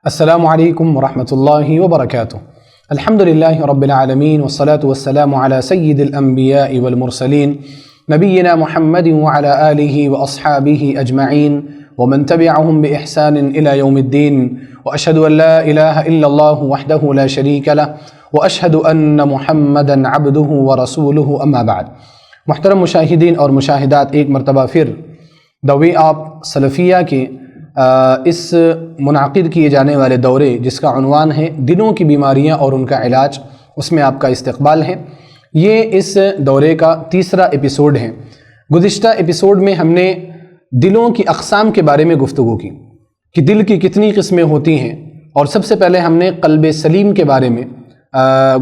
السلام علیکم ورحمۃ اللہ وبرکاتہ۔ الحمد للہ رب العالمین والصلاة والسلام علی سید الانبیاء والمرسلین نبینا محمد وعلی آلہ واصحابہ اجمعین ومن تبعهم بإحسان الى یوم الدین واشہد ان لا الہ الا اللہ وحدہ لا شریک لہ واشہد ان محمدا عبدہ ورسولہ اما بعد۔ محترم مشاہدین اور مشاہدات، ایک مرتبہ پھر دی وے آف سلفیہ کے اس منعقد کیے جانے والے دورے جس کا عنوان ہے دلوں کی بیماریاں اور ان کا علاج، اس میں آپ کا استقبال ہے۔ یہ اس دورے کا تیسرا ایپیسوڈ ہے۔ گزشتہ ایپیسوڈ میں ہم نے دلوں کی اقسام کے بارے میں گفتگو کی کہ دل کی کتنی قسمیں ہوتی ہیں، اور سب سے پہلے ہم نے قلب سلیم کے بارے میں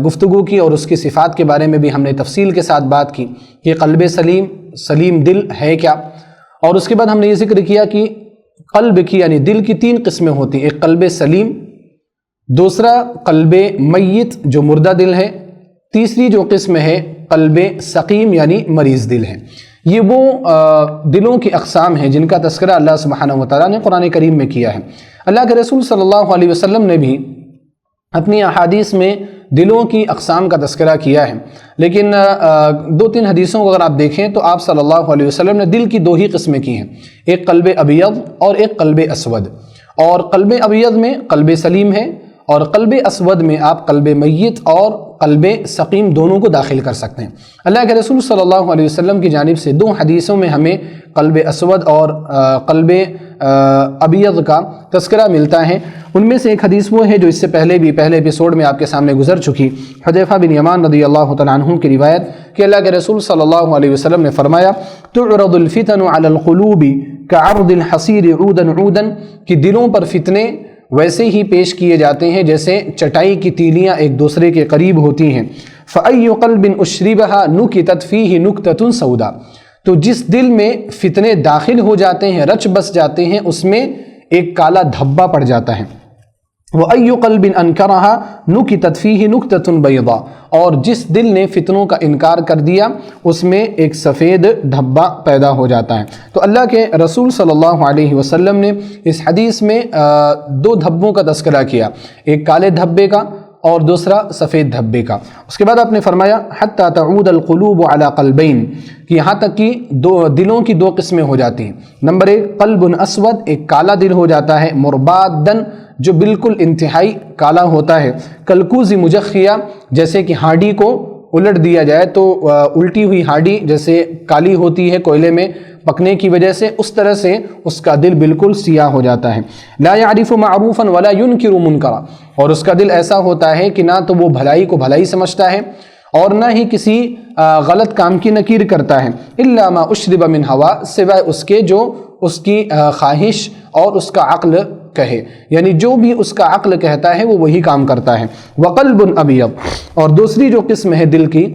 گفتگو کی، اور اس کی صفات کے بارے میں بھی ہم نے تفصیل کے ساتھ بات کی کہ قلب سلیم دل ہے کیا۔ اور اس کے بعد ہم نے یہ ذکر کیا کہ قلب کی یعنی دل کی تین قسمیں ہوتی ہیں، ایک قلب سلیم، دوسرا قلب میت جو مردہ دل ہے، تیسری جو قسم ہے قلب سقیم یعنی مریض دل ہے۔ یہ وہ دلوں کی اقسام ہیں جن کا تذکرہ اللہ سبحانہ وتعالیٰ نے قرآن کریم میں کیا ہے۔ اللہ کے رسول صلی اللہ علیہ وسلم نے بھی اپنی احادیث میں دلوں کی اقسام کا تذکرہ کیا ہے، لیکن دو تین حدیثوں کو اگر آپ دیکھیں تو آپ صلی اللہ علیہ وسلم نے دل کی دو ہی قسمیں کی ہیں، ایک قلب ابیض اور ایک قلب اسود۔ اور قلب ابیض میں قلب سلیم ہے، اور قلب اسود میں آپ قلب میت اور قلب سقیم دونوں کو داخل کر سکتے ہیں۔ اللہ کے رسول صلی اللہ علیہ وسلم کی جانب سے دو حدیثوں میں ہمیں قلب اسود اور قلب ابیض کا تذکرہ ملتا ہے۔ ان میں سے ایک حدیث وہ ہے جو اس سے پہلے بھی پہلے ایپیسوڈ میں آپ کے سامنے گزر چکی، حذیفہ بن یمان رضی اللہ تعالیٰ عنہ کی روایت کہ اللہ کے رسول صلی اللہ علیہ وسلم نے فرمایا تعرض الفتن علی القلوب کعرض الحصیر عودا عودا، کہ دلوں پر فتنے ویسے ہی پیش کیے جاتے ہیں جیسے چٹائی کی تیلیاں ایک دوسرے کے قریب ہوتی ہیں۔ فَأَيُّ قَلْبٍ أُشْرِبَهَا نُكِتَتْ فِيهِ نُكْتَةٌ سَوْدَا، تو جس دل میں فتنے داخل ہو جاتے ہیں، رچ بس جاتے ہیں، اس میں ایک کالا دھبا پڑ جاتا ہے۔ وَأَيُّ قَلْبٍ أَنْكَرَهَا نُكِتَتْ فِيهِ نُكْتَةٌ بَيْضَاء، اور جس دل نے فتنوں کا انکار کر دیا اس میں ایک سفید دھبا پیدا ہو جاتا ہے۔ تو اللہ کے رسول صلی اللہ علیہ وسلم نے اس حدیث میں دو دھبوں کا تذکرہ کیا، ایک کالے دھبے کا اور دوسرا سفید دھبے کا۔ اس کے بعد آپ نے فرمایا حتی تعود القلوب علی قلبین، کہ یہاں تک کہ دلوں کی دو قسمیں ہو جاتی ہیں۔ نمبر ایک قلب اسود، ایک کالا دل ہو جاتا ہے، مربادن جو بالکل انتہائی کالا ہوتا ہے، کلکوز مجخیہ، جیسے کہ ہانڈی کو الٹ دیا جائے تو الٹی ہوئی ہانڈی جیسے کالی ہوتی ہے کوئلے میں پکنے کی وجہ سے، اس طرح سے اس کا دل بالکل سیاہ ہو جاتا ہے۔ لا يعرف معروفا ولا ينکر منکرا، اور اس کا دل ایسا ہوتا ہے کہ نہ تو وہ بھلائی کو بھلائی سمجھتا ہے اور نہ ہی کسی غلط کام کی نکیر کرتا ہے۔ الا ما اشرب من ہوا، سوائے اس کے جو اس کی خواہش اور اس کا عقل کہے، یعنی جو بھی اس کا عقل کہتا ہے وہ وہی کام کرتا ہے۔ وقلب ابیض، اور دوسری جو قسم ہے دل کی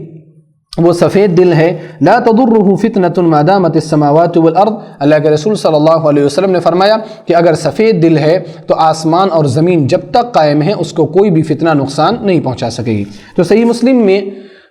وہ سفید دل ہے۔ لا تضرہ فتنة ما دامت السماوات والارض، اللہ کے رسول صلی اللہ علیہ وسلم نے فرمایا کہ اگر سفید دل ہے تو آسمان اور زمین جب تک قائم ہے اس کو کوئی بھی فتنہ نقصان نہیں پہنچا سکے گی۔ تو صحیح مسلم میں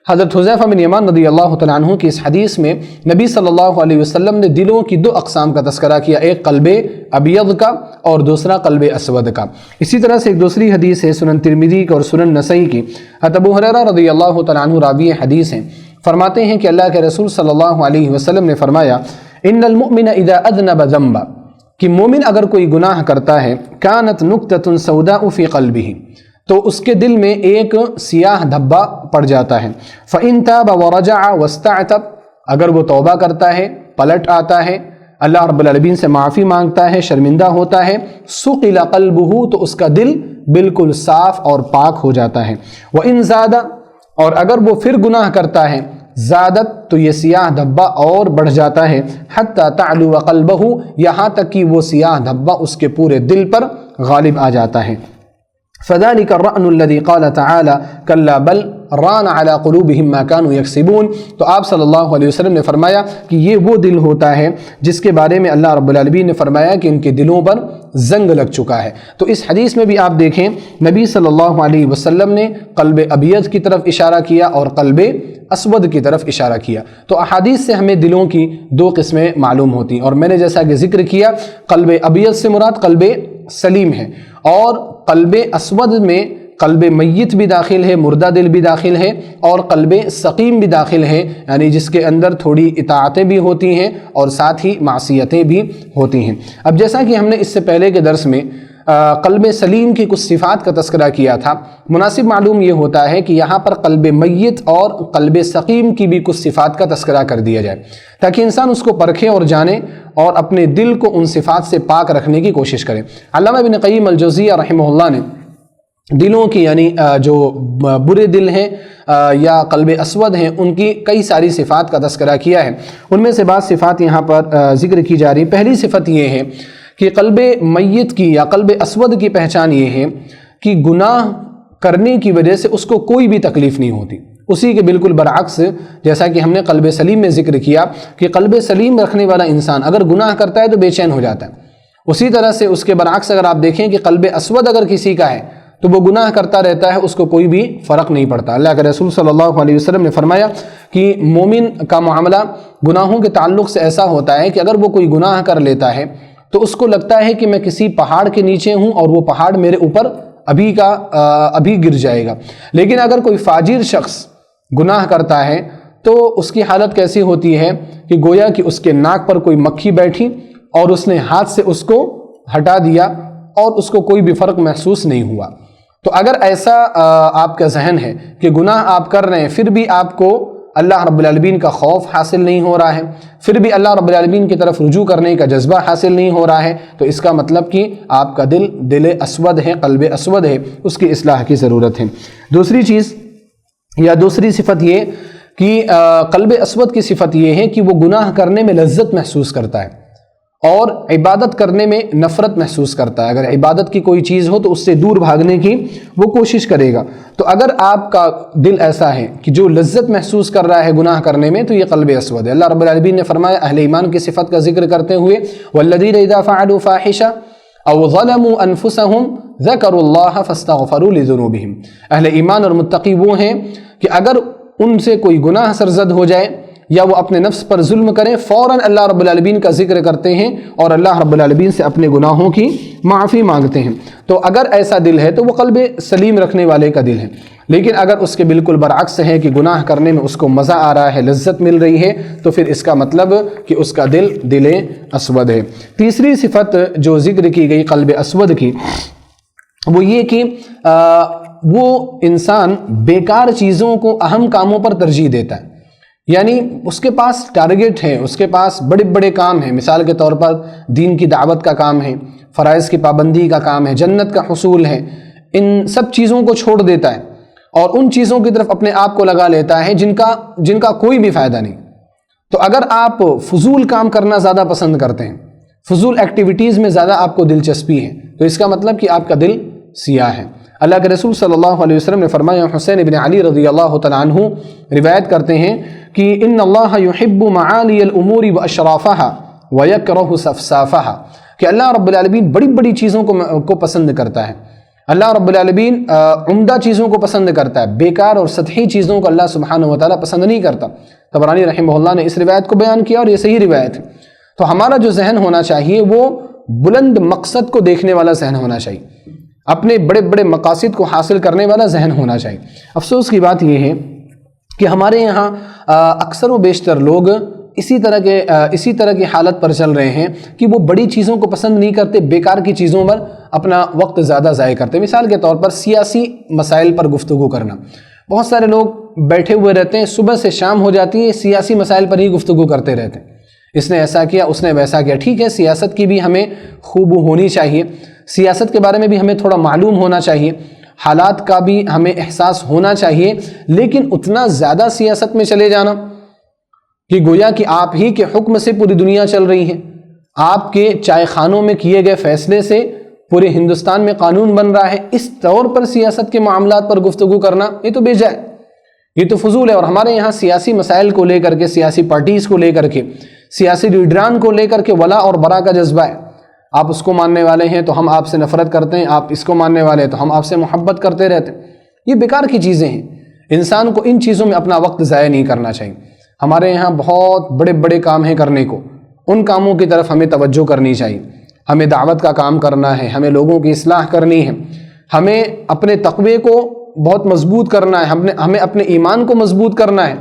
حضرت حذیفہ بن یمان رضی اللہ تعالیٰ عنہ کی اس حدیث میں نبی صلی اللہ علیہ وسلم نے دلوں کی دو اقسام کا تذکرہ کیا، ایک قلب ابیض کا اور دوسرا قلب اسود کا۔ اسی طرح سے ایک دوسری حدیث ہے سنن ترمذی اور سنن نسائی کی، ابو ہریرہ رضی اللہ تعالیٰ عنہ راوی حدیث ہیں، فرماتے ہیں کہ اللہ کے رسول صلی اللہ علیہ وسلم نے فرمایا ان المؤمن اذا اذنب ذنبا، کہ مومن اگر کوئی گناہ کرتا ہے کانت نکتۃ سوداء فی قلبہ، تو اس کے دل میں ایک سیاہ دھبا پڑ جاتا ہے۔ فَإِن تَابَ وَرَجَعَ وَاسْتَعْتَبَ، اگر وہ توبہ کرتا ہے، پلٹ آتا ہے، اللہ رب العالمین سے معافی مانگتا ہے، شرمندہ ہوتا ہے، سُقِلَ قَلْبُهُ، تو اس کا دل بالکل صاف اور پاک ہو جاتا ہے۔ وَإِن زَادَ، اور اگر وہ پھر گناہ کرتا ہے، زادت، تو یہ سیاہ دھبا اور بڑھ جاتا ہے، حتی تعلو قلبہ، یہاں تک کہ وہ سیاہ دھبا اس کے پورے دل پر غالب آ جاتا ہے۔ فذلك الرأن الذي قال تعالى كلا بل ران على قلوبهم ما كانوا يكسبون، تو آپ صلی اللہ علیہ وسلم نے فرمایا کہ یہ وہ دل ہوتا ہے جس کے بارے میں اللہ رب العالمین نے فرمایا کہ ان کے دلوں پر زنگ لگ چکا ہے۔ تو اس حدیث میں بھی آپ دیکھیں نبی صلی اللہ علیہ وسلم نے قلب ابیض کی طرف اشارہ کیا اور قلب اسود کی طرف اشارہ کیا۔ تو احادیث سے ہمیں دلوں کی دو قسمیں معلوم ہوتی ہیں، اور میں نے جیسا کہ ذکر کیا قلب ابیض سے مراد قلب سلیم ہے، اور قلب اسود میں قلب میت بھی داخل ہے، مردہ دل بھی داخل ہے، اور قلب سقیم بھی داخل ہے، یعنی جس کے اندر تھوڑی اطاعتیں بھی ہوتی ہیں اور ساتھ ہی معصیتیں بھی ہوتی ہیں۔ اب جیسا کہ ہم نے اس سے پہلے کے درس میں قلب سلیم کی کچھ صفات کا تذکرہ کیا تھا، مناسب معلوم یہ ہوتا ہے کہ یہاں پر قلب میت اور قلب سقیم کی بھی کچھ صفات کا تذکرہ کر دیا جائے، تاکہ انسان اس کو پرکھے اور جانے اور اپنے دل کو ان صفات سے پاک رکھنے کی کوشش کرے۔ علامہ ابن قیم الجوزیہ رحمہ اللہ نے دلوں کی، یعنی جو برے دل ہیں یا قلب اسود ہیں، ان کی کئی ساری صفات کا تذکرہ کیا ہے۔ ان میں سے بعض صفات یہاں پر ذکر کی جا رہی۔ پہلی صفت یہ ہے کہ قلب میت کی یا قلب اسود کی پہچان یہ ہے کہ گناہ کرنے کی وجہ سے اس کو کوئی بھی تکلیف نہیں ہوتی۔ اسی کے بالکل برعکس جیسا کہ ہم نے قلب سلیم میں ذکر کیا کہ قلب سلیم رکھنے والا انسان اگر گناہ کرتا ہے تو بے چین ہو جاتا ہے، اسی طرح سے اس کے برعکس اگر آپ دیکھیں کہ قلب اسود اگر کسی کا ہے تو وہ گناہ کرتا رہتا ہے، اس کو کوئی بھی فرق نہیں پڑتا۔ اللہ کے رسول صلی اللہ علیہ وسلم نے فرمایا کہ مومن کا معاملہ گناہوں کے تعلق سے ایسا ہوتا ہے کہ اگر وہ کوئی گناہ کر لیتا ہے تو اس کو لگتا ہے کہ میں کسی پہاڑ کے نیچے ہوں اور وہ پہاڑ میرے اوپر ابھی گر جائے گا، لیکن اگر کوئی فاجر شخص گناہ کرتا ہے تو اس کی حالت کیسی ہوتی ہے کہ گویا کہ اس کے ناک پر کوئی مکھی بیٹھی اور اس نے ہاتھ سے اس کو ہٹا دیا اور اس کو کوئی بھی فرق محسوس نہیں ہوا۔ تو اگر ایسا آپ کا ذہن ہے کہ گناہ آپ کر رہے ہیں پھر بھی آپ کو اللہ رب العالمین کا خوف حاصل نہیں ہو رہا ہے، پھر بھی اللہ رب العالمین کی طرف رجوع کرنے کا جذبہ حاصل نہیں ہو رہا ہے، تو اس کا مطلب کہ آپ کا دل اسود ہے، قلب اسود ہے، اس کی اصلاح کی ضرورت ہے۔ دوسری چیز یا دوسری صفت یہ کہ قلب اسود کی صفت یہ ہے کہ وہ گناہ کرنے میں لذت محسوس کرتا ہے اور عبادت کرنے میں نفرت محسوس کرتا ہے۔ اگر عبادت کی کوئی چیز ہو تو اس سے دور بھاگنے کی وہ کوشش کرے گا۔ تو اگر آپ کا دل ایسا ہے کہ جو لذت محسوس کر رہا ہے گناہ کرنے میں، تو یہ قلب اسود ہے۔ اللہ رب العالمین نے فرمایا اہل ایمان کی صفت کا ذکر کرتے ہوئے والذین اذا فعلوا فاحشہ او ظلموا انفسهم ذکروا اللہ فاستغفروا لذنوبہم۔ اہل ایمان اور متقی وہ ہیں کہ اگر ان سے کوئی گناہ سرزد ہو جائے یا وہ اپنے نفس پر ظلم کریں، فوراً اللہ رب العالمین کا ذکر کرتے ہیں اور اللہ رب العالمین سے اپنے گناہوں کی معافی مانگتے ہیں۔ تو اگر ایسا دل ہے تو وہ قلب سلیم رکھنے والے کا دل ہے۔ لیکن اگر اس کے بالکل برعکس ہے کہ گناہ کرنے میں اس کو مزہ آ رہا ہے، لذت مل رہی ہے، تو پھر اس کا مطلب کہ اس کا دل اسود ہے۔ تیسری صفت جو ذکر کی گئی قلب اسود کی، وہ یہ کہ وہ انسان بیکار چیزوں کو اہم کاموں پر ترجیح دیتا ہے، یعنی اس کے پاس ٹارگٹ ہے، اس کے پاس بڑے بڑے کام ہیں، مثال کے طور پر دین کی دعوت کا کام ہے، فرائض کی پابندی کا کام ہے، جنت کا حصول ہے، ان سب چیزوں کو چھوڑ دیتا ہے اور ان چیزوں کی طرف اپنے آپ کو لگا لیتا ہے جن کا کوئی بھی فائدہ نہیں۔ تو اگر آپ فضول کام کرنا زیادہ پسند کرتے ہیں، فضول ایکٹیویٹیز میں زیادہ آپ کو دلچسپی ہے، تو اس کا مطلب کہ آپ کا دل سیاہ ہے۔ اللہ کے رسول صلی اللہ علیہ وسلم نے فرمایا، حسین ابن علی رضی اللہ تعالیٰ عنہ روایت کرتے ہیں کہ ان اللہ یحب معالی الامور واشرافها ویکرہ صفصافها، کہ اللہ رب العالمین بڑی بڑی چیزوں کو پسند کرتا ہے۔ اللہ رب العالمین عمدہ چیزوں کو پسند کرتا ہے، بیکار اور سطحی چیزوں کو اللہ سبحانہ وتعالیٰ پسند نہیں کرتا۔ طبرانی رحمہ اللہ نے اس روایت کو بیان کیا اور یہ صحیح روایت ہے۔ تو ہمارا جو ذہن ہونا چاہیے وہ بلند مقصد کو دیکھنے والا ذہن ہونا چاہیے، اپنے بڑے بڑے مقاصد کو حاصل کرنے والا ذہن ہونا چاہیے۔ افسوس کی بات یہ ہے کہ ہمارے یہاں اکثر و بیشتر لوگ اسی طرح کی حالت پر چل رہے ہیں کہ وہ بڑی چیزوں کو پسند نہیں کرتے، بیکار کی چیزوں پر اپنا وقت زیادہ ضائع کرتے ہیں۔ مثال کے طور پر سیاسی مسائل پر گفتگو کرنا، بہت سارے لوگ بیٹھے ہوئے رہتے ہیں، صبح سے شام ہو جاتی ہے سیاسی مسائل پر ہی گفتگو کرتے رہتے ہیں، اس نے ایسا کیا، اس نے ویسا کیا۔ ٹھیک ہے، سیاست کی بھی ہمیں خوب ہونی چاہیے، سیاست کے بارے میں بھی ہمیں تھوڑا معلوم ہونا چاہیے، حالات کا بھی ہمیں احساس ہونا چاہیے، لیکن اتنا زیادہ سیاست میں چلے جانا کہ گویا کہ آپ ہی کے حکم سے پوری دنیا چل رہی ہے، آپ کے چائے خانوں میں کیے گئے فیصلے سے پورے ہندوستان میں قانون بن رہا ہے، اس طور پر سیاست کے معاملات پر گفتگو کرنا یہ تو بے جا ہے، یہ تو فضول ہے۔ اور ہمارے یہاں سیاسی مسائل کو لے کر کے، سیاسی پارٹیز کو لے کر کے، سیاسی لیڈران کو لے کر کے ولا اور برا کا جذبہ ہے۔ آپ اس کو ماننے والے ہیں تو ہم آپ سے نفرت کرتے ہیں، آپ اس کو ماننے والے ہیں تو ہم آپ سے محبت کرتے رہتے ہیں۔ یہ بیکار کی چیزیں ہیں، انسان کو ان چیزوں میں اپنا وقت ضائع نہیں کرنا چاہیے۔ ہمارے یہاں بہت بڑے بڑے کام ہیں کرنے کو، ان کاموں کی طرف ہمیں توجہ کرنی چاہیے۔ ہمیں دعوت کا کام کرنا ہے، ہمیں لوگوں کی اصلاح کرنی ہے، ہمیں اپنے تقوی کو بہت مضبوط کرنا ہے، ہمیں اپنے ایمان کو مضبوط کرنا ہے،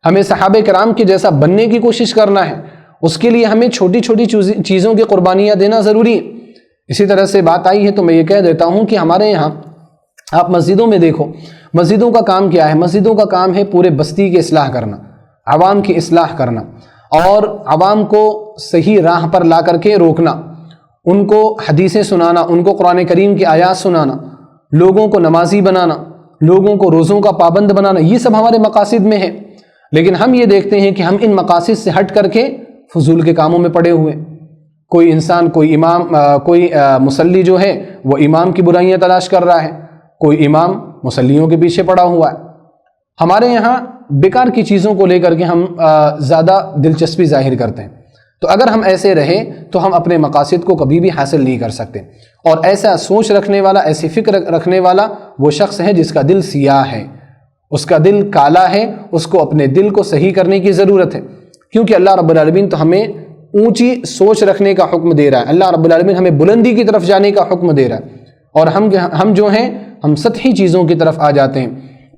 ہمیں صحابہ کرام کے جیسا بننے کی کوشش کرنا ہے، اس کے لیے ہمیں چھوٹی چھوٹی چیزوں کی قربانیاں دینا ضروری ہے۔ اسی طرح سے بات آئی ہے تو میں یہ کہہ دیتا ہوں کہ ہمارے یہاں آپ مسجدوں میں دیکھو، مسجدوں کا کام کیا ہے؟ مسجدوں کا کام ہے پورے بستی کی اصلاح کرنا، عوام کی اصلاح کرنا، اور عوام کو صحیح راہ پر لا کر کے روکنا، ان کو حدیثیں سنانا، ان کو قرآن کریم کی آیات سنانا، لوگوں کو نمازی بنانا، لوگوں کو روزوں کا پابند بنانا، یہ سب ہمارے مقاصد میں ہے۔ لیکن ہم یہ دیکھتے ہیں کہ ہم ان مقاصد سے ہٹ کر کے فضول کے کاموں میں پڑے ہوئے، کوئی انسان، کوئی امام، کوئی مصلی جو ہے وہ امام کی برائیاں تلاش کر رہا ہے، کوئی امام مصلیوں کے پیچھے پڑا ہوا ہے۔ ہمارے یہاں بیکار کی چیزوں کو لے کر کے ہم زیادہ دلچسپی ظاہر کرتے ہیں، تو اگر ہم ایسے رہیں تو ہم اپنے مقاصد کو کبھی بھی حاصل نہیں کر سکتے۔ اور ایسا سوچ رکھنے والا، ایسی فکر رکھنے والا وہ شخص ہے جس کا دل سیاہ ہے، اس کا دل کالا ہے، اس کو اپنے دل کو صحیح کرنے کی ضرورت ہے، کیونکہ اللہ رب العالمین تو ہمیں اونچی سوچ رکھنے کا حکم دے رہا ہے، اللہ رب العالمین ہمیں بلندی کی طرف جانے کا حکم دے رہا ہے، اور ہم جو ہیں ہم سطحی چیزوں کی طرف آ جاتے ہیں،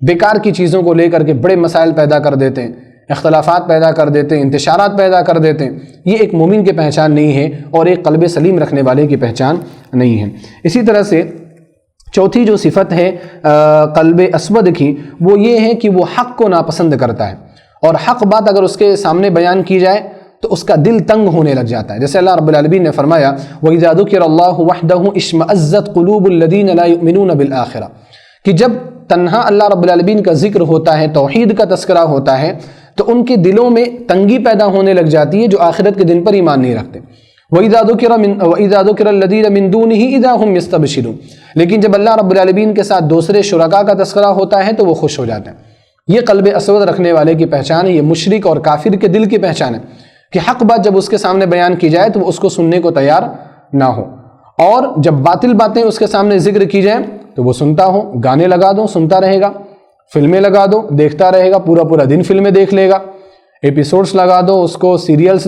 بیکار کی چیزوں کو لے کر کے بڑے مسائل پیدا کر دیتے ہیں، اختلافات پیدا کر دیتے ہیں، انتشارات پیدا کر دیتے ہیں۔ یہ ایک مومن کی پہچان نہیں ہے، اور ایک قلب سلیم رکھنے والے کی پہچان نہیں ہے۔ اسی طرح سے چوتھی جو صفت ہے قلب اسود کی، وہ یہ ہے کہ وہ حق کو ناپسند کرتا ہے، اور حق بات اگر اس کے سامنے بیان کی جائے تو اس کا دل تنگ ہونے لگ جاتا ہے۔ جیسے اللہ رب العالمین نے فرمایا وَإِذَا ذُكِرَ اللَّهُ وَحْدَهُ اشْمَأَزَّتْ قُلُوبُ الَّذِينَ لَا يُؤْمِنُونَ بِالْآخِرَةِ، کہ جب تنہا اللہ رب العالمین کا ذکر ہوتا ہے، توحید کا تذکرہ ہوتا ہے، تو ان کے دلوں میں تنگی پیدا ہونے لگ جاتی ہے جو آخرت کے دن پر ایمان نہیں رکھتے۔ وَإِذَا ذُكِرَ الَّذِينَ مِن دُونِهِ إِذَا هُمْ يَسْتَبْشِرُونَ، لیکن جب اللہ رب العالمین کے ساتھ دوسرے شرکاء کا تذکرہ ہوتا ہے تو وہ خوش ہو جاتے ہیں۔ یہ قلب اسود رکھنے والے کی پہچان ہے، یہ مشرک اور کافر کے دل کی پہچان ہے کہ حق بات جب اس کے سامنے بیان کی جائے تو وہ اس کو سننے کو تیار نہ ہو، اور جب باطل باتیں اس کے سامنے ذکر کی جائیں تو وہ سنتا ہو۔ گانے لگا دو سنتا رہے گا، فلمیں لگا دو دیکھتا رہے گا، پورا دن فلمیں دیکھ لے گا، ایپیسوڈز لگا دو اس کو، سیریلز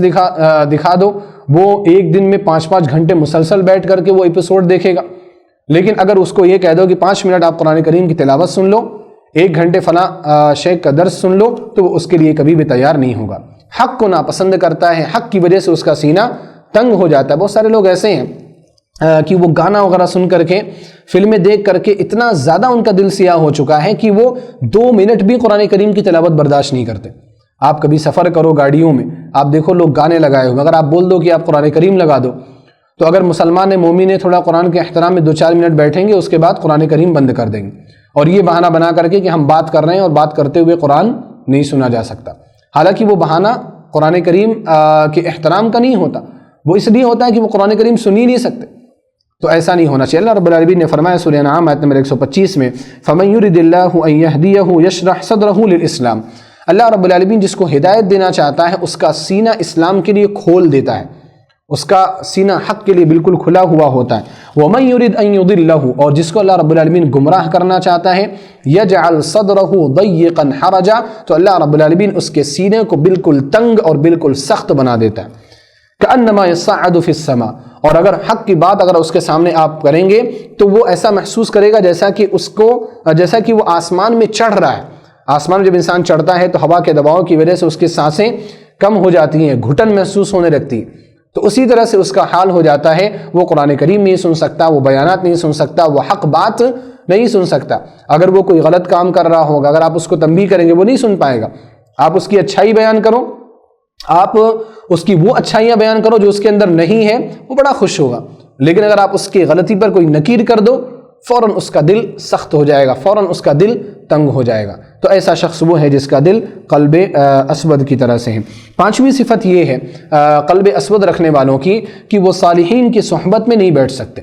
دکھا دو، وہ ایک دن میں 5 گھنٹے مسلسل بیٹھ کر کے وہ ایپیسوڈ دیکھے گا۔ لیکن اگر اس کو یہ کہہ دو کہ 5 منٹ آپ قرآن کریم کی تلاوت سن لو، 1 گھنٹے فلاں شیخ کا درس سن لو، تو وہ اس کے لیے کبھی بھی تیار نہیں ہوگا۔ حق کو ناپسند کرتا ہے، حق کی وجہ سے اس کا سینہ تنگ ہو جاتا ہے۔ بہت سارے لوگ ایسے ہیں کہ وہ گانا وغیرہ سن کر کے، فلمیں دیکھ کر کے اتنا زیادہ ان کا دل سیاہ ہو چکا ہے کہ وہ 2 منٹ بھی قرآن کریم کی تلاوت برداشت نہیں کرتے۔ آپ کبھی سفر کرو گاڑیوں میں، آپ دیکھو لوگ گانے لگائے ہوئے، اگر آپ بول دو کہ آپ قرآن کریم لگا دو، تو اگر مسلمان مومن تھوڑا قرآن کے احترام میں 2-4 منٹ بیٹھیں گے، اس کے بعد قرآن کریم بند کر دیں گے، اور یہ بہانہ بنا کر کے کہ ہم بات کر رہے ہیں اور بات کرتے ہوئے قرآن نہیں سنا جا سکتا، حالانکہ وہ بہانہ قرآن کریم کے احترام کا نہیں ہوتا، وہ اس لیے ہوتا ہے کہ وہ قرآن کریم سن ہی نہیں سکتے۔ تو ایسا نہیں ہونا چاہیے۔ اللہ رب العالمین نے فرمایا سورہ انعام آیت نمبر 125 میں فَمَن يُرِدِ اللَّهُ أَن يَهْدِيَهُ يَشْرَحْ صَدْرَهُ لِلْإِسْلَامِ، اللہ رب العالمین جس کو ہدایت دینا چاہتا ہے اس کا سینہ اسلام کے لیے کھول دیتا ہے، اس کا سینہ حق کے لیے بالکل کھلا ہوا ہوتا ہے۔ وَمَن يُرِدْ أَن يُضِلَّهُ، اور جس کو اللہ رب العالمین گمراہ کرنا چاہتا ہے، يَجْعَلْ صَدْرَهُ ضَيِّقًا حَرَجًا، تو اللہ رب العالمین اس کے سینے کو بالکل تنگ اور بالکل سخت بنا دیتا ہے۔ كأنما يصعد في السماء، اور اگر حق کی بات اگر اس کے سامنے آپ کریں گے تو وہ ایسا محسوس کرے گا جیسا کہ وہ آسمان میں چڑھ رہا ہے۔ آسمان میں جب انسان چڑھتا ہے تو ہوا کے دباؤ کی وجہ سے اس کی سانسیں کم ہو جاتی ہیں، گھٹن محسوس ہونے لگتی ہے، تو اسی طرح سے اس کا حال ہو جاتا ہے۔ وہ قرآن کریم نہیں سن سکتا، وہ بیانات نہیں سن سکتا، وہ حق بات نہیں سن سکتا۔ اگر وہ کوئی غلط کام کر رہا ہوگا، اگر آپ اس کو تنبیہ کریں گے وہ نہیں سن پائے گا۔ آپ اس کی اچھائی بیان کرو، آپ اس کی وہ اچھائیاں بیان کرو جو اس کے اندر نہیں ہے، وہ بڑا خوش ہوگا، لیکن اگر آپ اس کی غلطی پر کوئی نکیر کر دو فوراً اس کا دل سخت ہو جائے گا، فوراً اس کا دل تنگ ہو جائے گا۔ تو ایسا شخص وہ ہے جس کا دل قلب اسود کی طرح سے ہے۔ 5ویں صفت یہ ہے قلب اسود رکھنے والوں کی کہ وہ صالحین کی صحبت میں نہیں بیٹھ سکتے،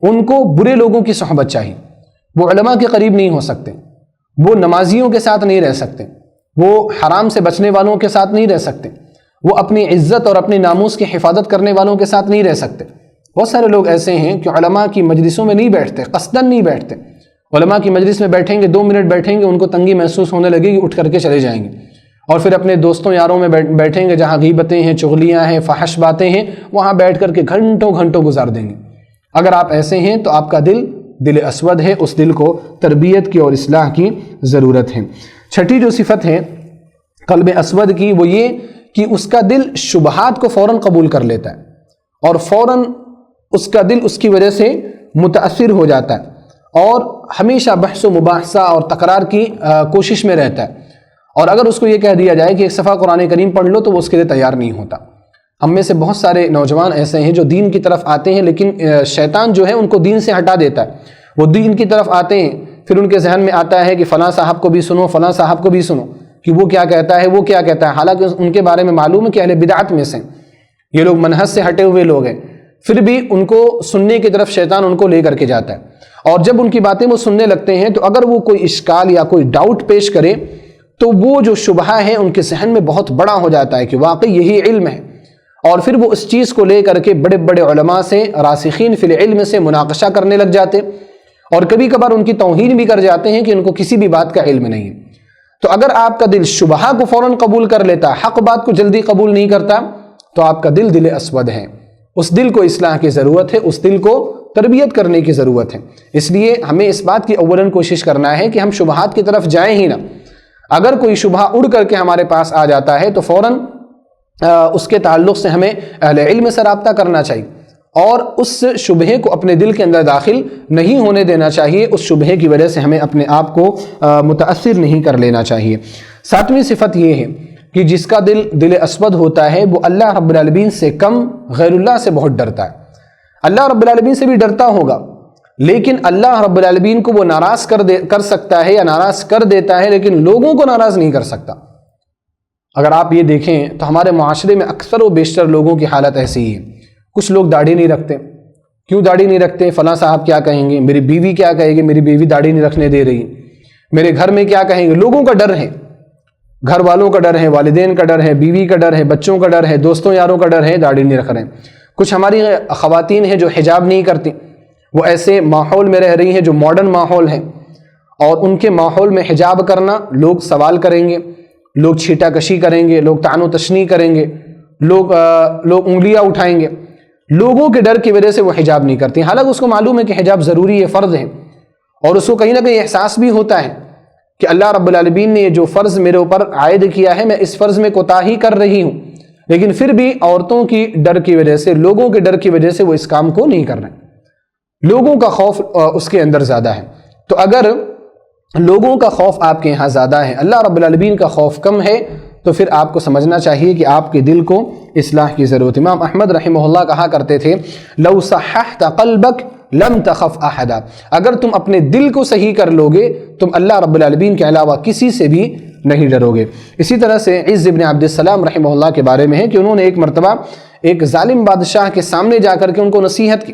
ان کو برے لوگوں کی صحبت چاہیے، وہ علماء کے قریب نہیں ہو سکتے، وہ نمازیوں کے ساتھ نہیں رہ سکتے، وہ حرام سے بچنے والوں کے ساتھ نہیں رہ سکتے، وہ اپنی عزت اور اپنی ناموس کی حفاظت کرنے والوں کے ساتھ نہیں رہ سکتے۔ بہت سارے لوگ ایسے ہیں کہ علماء کی مجلسوں میں نہیں بیٹھتے، قصداً نہیں بیٹھتے، علماء کی مجلس میں بیٹھیں گے 2 منٹ بیٹھیں گے ان کو تنگی محسوس ہونے لگے گی، اٹھ کر کے چلے جائیں گے، اور پھر اپنے دوستوں یاروں میں بیٹھیں گے جہاں غیبتیں ہیں، چغلیاں ہیں، فحش باتیں ہیں، وہاں بیٹھ کر کے گھنٹوں گزار دیں گے۔ اگر آپ ایسے ہیں تو آپ کا دل دل اسود ہے، اس دل کو تربیت کی اور اصلاح کی ضرورت ہے۔ چھٹی جو صفت ہے قلب اسود کی وہ یہ کہ اس کا دل شبہات کو فوراً قبول کر لیتا ہے اور فوراً اس کا دل اس کی وجہ سے متاثر ہو جاتا ہے اور ہمیشہ بحث و مباحثہ اور تکرار کی کوشش میں رہتا ہے، اور اگر اس کو یہ کہہ دیا جائے کہ ایک صفحہ قرآن کریم پڑھ لو تو وہ اس کے لیے تیار نہیں ہوتا۔ ہم میں سے بہت سارے نوجوان ایسے ہیں جو دین کی طرف آتے ہیں لیکن شیطان جو ہے ان کو دین سے ہٹا دیتا ہے۔ وہ دین کی طرف آتے ہیں، پھر ان کے ذہن میں آتا ہے کہ فلاں صاحب کو بھی سنو، فلاں صاحب کو بھی سنو کہ وہ کیا کہتا ہے، وہ کیا کہتا ہے، حالانکہ ان کے بارے میں معلوم ہے کہ اہل بدعت میں سے یہ لوگ منہج سے ہٹے ہوئے لوگ ہیں، پھر بھی ان کو سننے کی طرف شیطان ان کو لے کر کے جاتا ہے، اور جب ان کی باتیں وہ سننے لگتے ہیں تو اگر وہ کوئی اشکال یا کوئی ڈاؤٹ پیش کرے تو وہ جو شبہہ ہے ان کے ذہن میں بہت بڑا ہو جاتا ہے کہ واقعی یہی علم ہے، اور پھر وہ اس چیز کو لے کر کے بڑے بڑے علماء سے، راسخین فی العلم سے مناقشہ کرنے لگ جاتے، اور کبھی کبھار ان کی توہین بھی کر جاتے ہیں کہ ان کو کسی بھی بات کا علم نہیں ہے۔ تو اگر آپ کا دل شبہہ کو فوراً قبول کر لیتا، حق بات کو جلدی قبول نہیں کرتا، تو آپ کا دل اسود ہے، اس دل کو اصلاح کی ضرورت ہے، اس دل کو تربیت کرنے کی ضرورت ہے۔ اس لیے ہمیں اس بات کی اولاً کوشش کرنا ہے کہ ہم شبہات کی طرف جائیں ہی نہ۔ اگر کوئی شبہہ اڑ کر کے ہمارے پاس آ جاتا ہے تو فوراً اس کے تعلق سے ہمیں اہل علم سے رابطہ کرنا چاہیے اور اس شبہے کو اپنے دل کے اندر داخل نہیں ہونے دینا چاہیے، اس شبہے کی وجہ سے ہمیں اپنے آپ کو متاثر نہیں کر لینا چاہیے۔ ساتویں صفت یہ ہے کہ جس کا دل اسود ہوتا ہے وہ اللہ رب العالمین سے کم غیر اللہ سے بہت ڈرتا ہے۔ اللہ رب العالمین سے بھی ڈرتا ہوگا لیکن اللہ رب العالمین کو وہ ناراض کر سکتا ہے یا ناراض کر دیتا ہے، لیکن لوگوں کو ناراض نہیں کر سکتا۔ اگر آپ یہ دیکھیں تو ہمارے معاشرے میں اکثر و بیشتر لوگوں کی حالت ایسی ہی ہے۔ کچھ لوگ داڑھی نہیں رکھتے، کیوں داڑھی نہیں رکھتے؟ فلاں صاحب کیا کہیں گے، میری بیوی کیا کہے گی، میری بیوی داڑھی نہیں رکھنے دے رہی، میرے گھر میں کیا کہیں گے۔ لوگوں کا ڈر ہے، گھر والوں کا ڈر ہے، والدین کا ڈر ہے، بیوی کا ڈر ہے، بچوں کا ڈر ہے، دوستوں یاروں کا ڈر ہے، داڑھی نہیں رکھ رہے ہیں۔ کچھ ہماری خواتین ہیں جو حجاب نہیں کرتی، وہ ایسے ماحول میں رہ رہی ہیں جو ماڈرن ماحول ہے، اور ان کے ماحول میں حجاب کرنا لوگ سوال کریں گے، لوگ چھیٹا کشی کریں گے، لوگ طعن و تشنیع کریں گے، لوگ انگلیاں اٹھائیں گے۔ لوگوں کے ڈر کی وجہ سے وہ حجاب نہیں کرتی، حالانکہ اس کو معلوم ہے کہ حجاب ضروری ہے، فرض ہے، اور اس کو کہیں نہ کہیں احساس بھی ہوتا ہے کہ اللہ رب العالمین نے جو فرض میرے اوپر عائد کیا ہے میں اس فرض میں کوتاہی کر رہی ہوں، لیکن پھر بھی عورتوں کی ڈر کی وجہ سے، لوگوں کے ڈر کی وجہ سے وہ اس کام کو نہیں کر رہے۔ لوگوں کا خوف اس کے اندر زیادہ ہے۔ تو اگر لوگوں کا خوف آپ کے یہاں زیادہ ہے، اللہ رب العالمین کا خوف کم ہے، تو پھر آپ کو سمجھنا چاہیے کہ آپ کے دل کو اصلاح کی ضرورت۔ امام احمد رحمہ اللہ کہا کرتے تھے لو صححت قلبک لم تخف احدا، اگر تم اپنے دل کو صحیح کر لوگے تم اللہ رب العالمین کے علاوہ کسی سے بھی نہیں ڈرو گے۔ اسی طرح سے عز بن عبد السلام رحمہ اللہ کے بارے میں ہے کہ انہوں نے ایک مرتبہ ایک ظالم بادشاہ کے سامنے جا کر کے ان کو نصیحت کی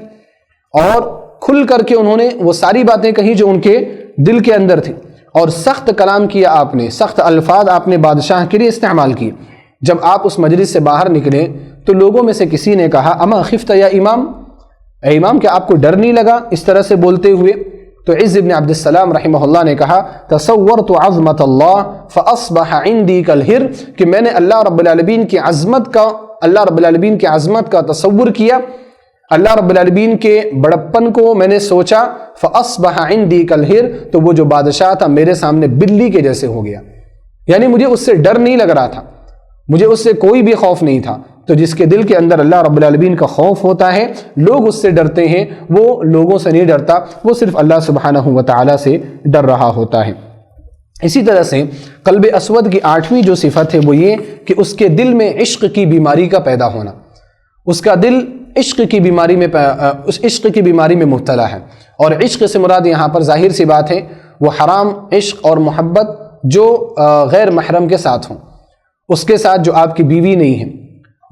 اور کھل کر کے انہوں نے وہ ساری باتیں کہیں جو ان کے دل کے اندر تھیں، اور سخت کلام کیا آپ نے، سخت الفاظ آپ نے بادشاہ کے لیے استعمال کیے۔ جب آپ اس مجلس سے باہر نکلے تو لوگوں میں سے کسی نے کہا اما خفت یا امام، اے امام کیا آپ کو ڈر نہیں لگا اس طرح سے بولتے ہوئے؟ تو عز بن عبد السلام رحمہ اللہ نے کہا تصورت عظمت اللہ فاصبح عندي كالهر، کہ میں نے اللہ رب العالمین کی عظمت کا تصور کیا، اللہ رب العالمین کے بڑپن کو میں نے سوچا، فاصبح عندي كالهر، تو وہ جو بادشاہ تھا میرے سامنے بلی کے جیسے ہو گیا، یعنی مجھے اس سے ڈر نہیں لگ رہا تھا، مجھے اس سے کوئی بھی خوف نہیں تھا۔ تو جس کے دل کے اندر اللہ رب العالمین کا خوف ہوتا ہے، لوگ اس سے ڈرتے ہیں، وہ لوگوں سے نہیں ڈرتا، وہ صرف اللہ سبحانہ و تعالی سے ڈر رہا ہوتا ہے۔ اسی طرح سے قلب اسود کی 8ویں جو صفت ہے وہ یہ کہ اس کے دل میں عشق کی بیماری کا پیدا ہونا، اس کا دل عشق کی بیماری میں مبتلا ہے، اور عشق سے مراد یہاں پر ظاہر سی بات ہے وہ حرام عشق اور محبت جو غیر محرم کے ساتھ ہوں، اس کے ساتھ جو آپ کی بیوی نہیں ہے،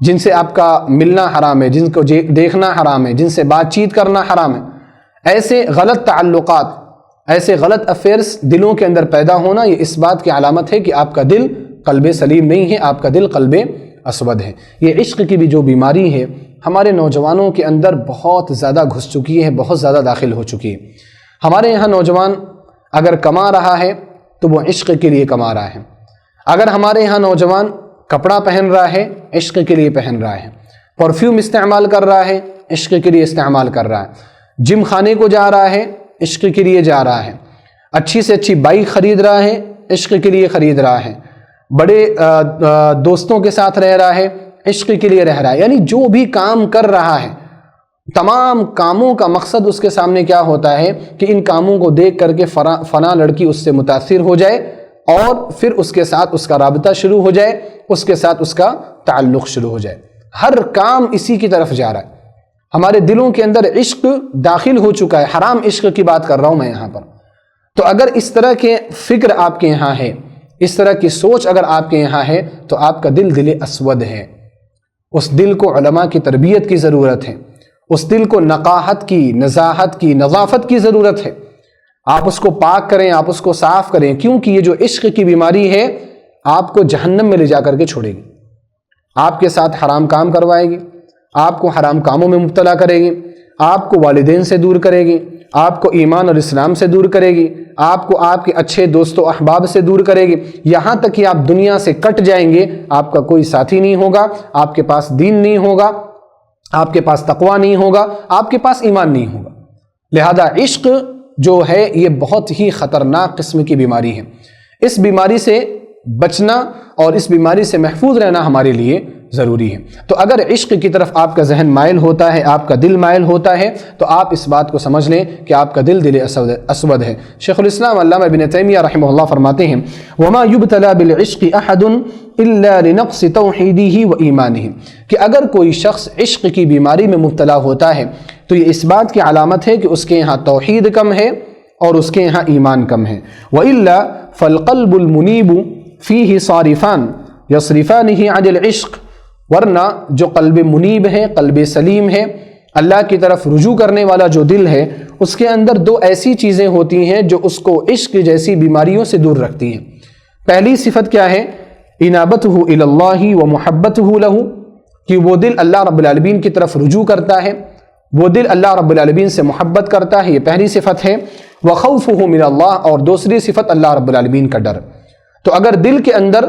جن سے آپ کا ملنا حرام ہے، جن کو دیکھنا حرام ہے، جن سے بات چیت کرنا حرام ہے، ایسے غلط تعلقات، ایسے غلط افیئرس دلوں کے اندر پیدا ہونا، یہ اس بات کی علامت ہے کہ آپ کا دل قلب سلیم نہیں ہے، آپ کا دل قلب اسود ہے۔ یہ عشق کی بھی جو بیماری ہے ہمارے نوجوانوں کے اندر بہت زیادہ گھس چکی ہے، بہت زیادہ داخل ہو چکی ہے۔ ہمارے یہاں نوجوان اگر کما رہا ہے تو وہ عشق کے لیے کما رہا ہے، اگر ہمارے یہاں نوجوان کپڑا پہن رہا ہے عشق کے لیے پہن رہا ہے، پرفیوم استعمال کر رہا ہے عشق کے لیے استعمال کر رہا ہے، جم خانے کو جا رہا ہے عشق کے لیے جا رہا ہے، اچھی سے اچھی بائک خرید رہا ہے، عشق کے لیے خرید رہا ہے، بڑے دوستوں کے ساتھ رہ رہا ہے، عشق کے لیے رہ رہا ہے۔ یعنی جو بھی کام کر رہا ہے، تمام کاموں کا مقصد اس کے سامنے کیا ہوتا ہے کہ ان کاموں کو دیکھ کر کے فلاں لڑکی اس سے متاثر ہو جائے اور پھر اس کے ساتھ اس کا رابطہ شروع ہو جائے، اس کے ساتھ اس کا تعلق شروع ہو جائے۔ ہر کام اسی کی طرف جا رہا ہے۔ ہمارے دلوں کے اندر عشق داخل ہو چکا ہے، حرام عشق کی بات کر رہا ہوں میں یہاں پر۔ تو اگر اس طرح کے فکر آپ کے یہاں ہے، اس طرح کی سوچ اگر آپ کے یہاں ہے، تو آپ کا دل اسود ہے۔ اس دل کو علماء کی تربیت کی ضرورت ہے، اس دل کو نقاہت کی، نزاہت کی، نظافت کی ضرورت ہے۔ آپ اس کو پاک کریں، آپ اس کو صاف کریں، کیونکہ یہ جو عشق کی بیماری ہے آپ کو جہنم میں لے جا کر کے چھوڑے گی، آپ کے ساتھ حرام کام کروائے گی، آپ کو حرام کاموں میں مبتلا کرے گی، آپ کو والدین سے دور کرے گی، آپ کو ایمان اور اسلام سے دور کرے گی، آپ کو آپ کے اچھے دوست و احباب سے دور کرے گی، یہاں تک کہ آپ دنیا سے کٹ جائیں گے، آپ کا کوئی ساتھی نہیں ہوگا، آپ کے پاس دین نہیں ہوگا، آپ کے پاس تقوی نہیں ہوگا، آپ کے پاس ایمان نہیں ہوگا۔ لہذا عشق جو ہے یہ بہت ہی خطرناک قسم کی بیماری ہے۔ اس بیماری سے بچنا اور اس بیماری سے محفوظ رہنا ہمارے لیے ضروری ہے۔ تو اگر عشق کی طرف آپ کا ذہن مائل ہوتا ہے، آپ کا دل مائل ہوتا ہے، تو آپ اس بات کو سمجھ لیں کہ آپ کا دل اسود ہے۔ شیخ الاسلام علامہ ابن تیمیہ رحمہ اللہ فرماتے ہیں وَمَا يُبْتَلَى بِالْعِشْقِ أَحَدٌ إِلَّا لِنَقْصِ تَوْحِيدِهِ وَإِيمَانِهِ کہ اگر کوئی شخص عشق کی بیماری میں مبتلا ہوتا ہے تو یہ اس بات کی علامت ہے کہ اس کے یہاں توحید کم ہے اور اس کے یہاں ایمان کم ہے۔ وَإِلَّا فَالْقَلْبُ الْمُنِيبُ فِيهِ صَارِفَانِ يَصْرِفَانِهِ عَنِ الْعِشْقِ ورنہ جو قلب منیب ہے، قلب سلیم ہے، اللہ کی طرف رجوع کرنے والا جو دل ہے، اس کے اندر دو ایسی چیزیں ہوتی ہیں جو اس کو عشق جیسی بیماریوں سے دور رکھتی ہیں۔ پہلی صفت کیا ہے؟ انابتہ الی اللہ و محبتہ لہ، کہ وہ دل اللہ رب العالمین کی طرف رجوع کرتا ہے، وہ دل اللہ رب العالمین سے محبت کرتا ہے، یہ پہلی صفت ہے۔ وخوفہ من اللہ، اور دوسری صفت اللہ رب العالمین کا ڈر۔ تو اگر دل کے اندر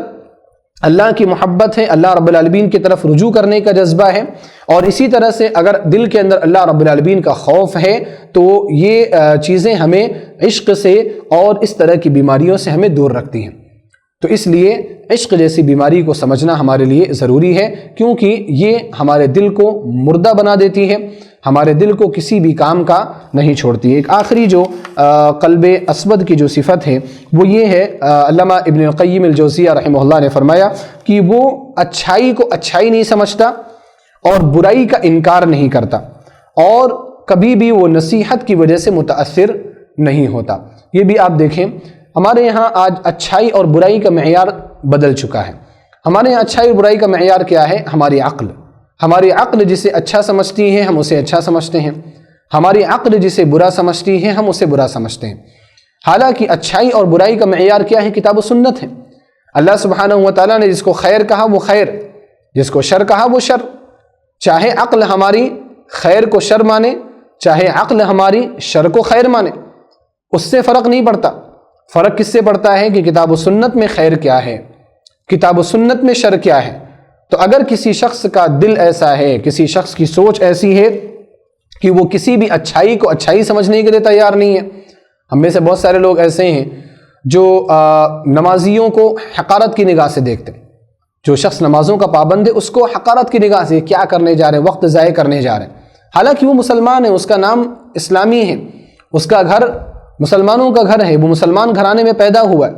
اللہ کی محبت ہے، اللہ رب العالمین کی طرف رجوع کرنے کا جذبہ ہے، اور اسی طرح سے اگر دل کے اندر اللہ رب العالمین کا خوف ہے، تو یہ چیزیں ہمیں عشق سے اور اس طرح کی بیماریوں سے ہمیں دور رکھتی ہیں۔ تو اس لیے عشق جیسی بیماری کو سمجھنا ہمارے لیے ضروری ہے، کیونکہ یہ ہمارے دل کو مردہ بنا دیتی ہے، ہمارے دل کو کسی بھی کام کا نہیں چھوڑتی ہے۔ ایک آخری جو قلب اسود کی جو صفت ہے وہ یہ ہے، علامہ ابن القیم الجوزیہ رحمہ اللہ نے فرمایا کہ وہ اچھائی کو اچھائی نہیں سمجھتا اور برائی کا انکار نہیں کرتا، اور کبھی بھی وہ نصیحت کی وجہ سے متاثر نہیں ہوتا۔ یہ بھی آپ دیکھیں، ہمارے یہاں آج اچھائی اور برائی کا معیار بدل چکا ہے۔ ہمارے یہاں اچھائی اور برائی کا معیار کیا ہے؟ ہماری عقل۔ ہماری عقل جسے اچھا سمجھتی ہے ہم اسے اچھا سمجھتے ہیں، ہماری عقل جسے برا سمجھتی ہے ہم اسے برا سمجھتے ہیں۔ حالانکہ اچھائی اور برائی کا معیار کیا ہے؟ کتاب و سنت ہے۔ اللہ سبحانہ و تعالیٰ نے جس کو خیر کہا وہ خیر، جس کو شر کہا وہ شر۔ چاہے عقل ہماری خیر کو شر مانے، چاہے عقل ہماری شر کو خیر مانے، اس سے فرق نہیں پڑتا۔ فرق کس سے پڑتا ہے کہ کتاب و سنت میں خیر کیا ہے، کتاب و سنت میں شر کیا ہے۔ تو اگر کسی شخص کا دل ایسا ہے، کسی شخص کی سوچ ایسی ہے کہ وہ کسی بھی اچھائی کو اچھائی سمجھنے کے لیے تیار نہیں ہے، ہم میں سے بہت سارے لوگ ایسے ہیں جو نمازیوں کو حقارت کی نگاہ سے دیکھتے ہیں۔ جو شخص نمازوں کا پابند ہے اس کو حقارت کی نگاہ سے کیا کرنے جا رہے ہیں، وقت ضائع کرنے جا رہے ہیں، حالانکہ وہ مسلمان ہے، اس کا نام اسلامی ہے، اس کا گھر مسلمانوں کا گھر ہے، وہ مسلمان گھرانے میں پیدا ہوا ہے،